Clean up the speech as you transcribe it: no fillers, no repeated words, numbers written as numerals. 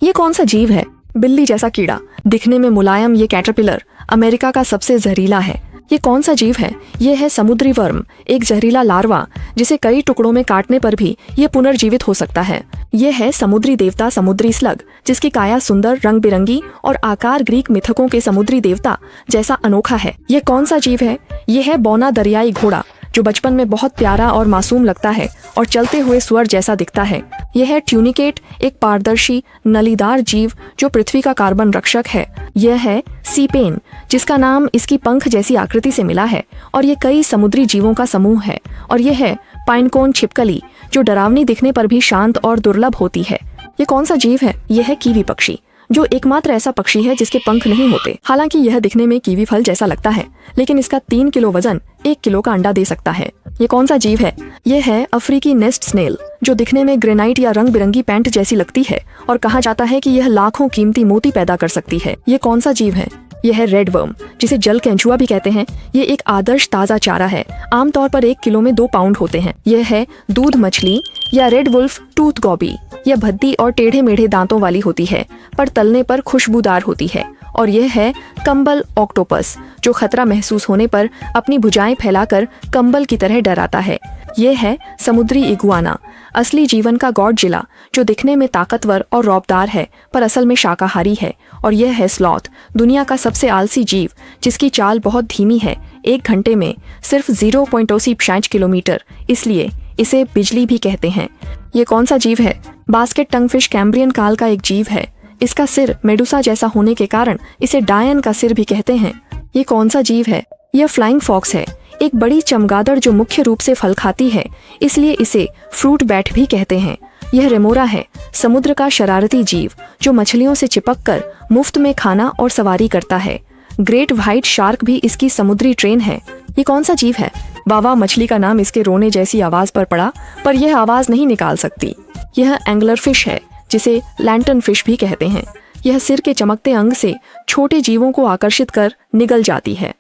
ये कौन सा जीव है? बिल्ली जैसा कीड़ा, दिखने में मुलायम ये कैटरपिलर अमेरिका का सबसे जहरीला है। ये कौन सा जीव है? ये है समुद्री वर्म, एक जहरीला लार्वा जिसे कई टुकड़ों में काटने पर भी ये पुनर्जीवित हो सकता है। ये है समुद्री देवता समुद्री स्लग, जिसकी काया सुंदर, रंग बिरंगी और आकार ग्रीक मिथकों के समुद्री देवता जैसा अनोखा है। ये कौन सा जीव है? ये है बौना दरियाई घोड़ा, जो बचपन में बहुत प्यारा और मासूम लगता है और चलते हुए स्वर जैसा दिखता है। यह है ट्यूनिकेट, एक पारदर्शी नलीदार जीव जो पृथ्वी का कार्बन रक्षक है। यह है सीपेन, जिसका नाम इसकी पंख जैसी आकृति से मिला है और ये कई समुद्री जीवों का समूह है। और यह है पाइनकोन छिपकली, जो डरावनी दिखने पर भी शांत और दुर्लभ होती है। ये कौन सा जीव है? यह है कीवी पक्षी, जो एकमात्र ऐसा पक्षी है जिसके पंख नहीं होते। हालांकि यह दिखने में कीवी फल जैसा लगता है, लेकिन इसका 3 किलो वजन 1 किलो का अंडा दे सकता है। ये कौन सा जीव है? यह है अफ्रीकी नेस्ट स्नेल, जो दिखने में ग्रेनाइट या रंग बिरंगी पैंट जैसी लगती है और कहा जाता है कि यह लाखों कीमती मोती पैदा कर सकती है। ये कौन सा जीव है? यह है रेड वर्म, जिसे जल केंचुआ भी कहते हैं। ये एक आदर्श ताज़ा चारा है, आमतौर पर 1 किलो में 2 पाउंड होते हैं। यह है दूध मछली या रेड वुल्फ टूथ गॉबी। यह भद्दी और टेढ़े मेढ़े दांतों वाली होती है, पर तलने पर खुशबूदार होती है। और यह है कंबल ऑक्टोपस, जो खतरा महसूस होने पर अपनी भुजाएं फैलाकर कंबल की तरह डराता है। यह है समुद्री इगुआना, असली जीवन का गॉडजिला, जो दिखने में ताकतवर और रौबदार है पर असल में शाकाहारी है। और यह है स्लॉथ, दुनिया का सबसे आलसी जीव, जिसकी चाल बहुत धीमी है, 1 घंटे में सिर्फ 0.85 किलोमीटर, इसलिए इसे बिजली भी कहते हैं। ये कौन सा जीव है? बास्केट टंगफिश कैम्ब्रियन काल का एक जीव है। इसका सिर मेडुसा जैसा होने के कारण इसे डायन का सिर भी कहते हैं। ये कौन सा जीव है? यह फ्लाइंग फॉक्स है, एक बड़ी चमगादड़ जो मुख्य रूप से फल खाती है, इसलिए इसे फ्रूट बैट भी कहते हैं। यह रेमोरा है, समुद्र का शरारती जीव, जो मछलियों से चिपककर मुफ्त में खाना और सवारी करता है। ग्रेट व्हाइट शार्क भी इसकी समुद्री ट्रेन है। ये कौन सा जीव है? बावा मछली का नाम इसके रोने जैसी आवाज पर पड़ा, पर यह आवाज नहीं निकाल सकती। यह एंगलर फिश है, जिसे लैंटन फिश भी कहते हैं। यह सिर के चमकते अंग से छोटे जीवों को आकर्षित कर निगल जाती है।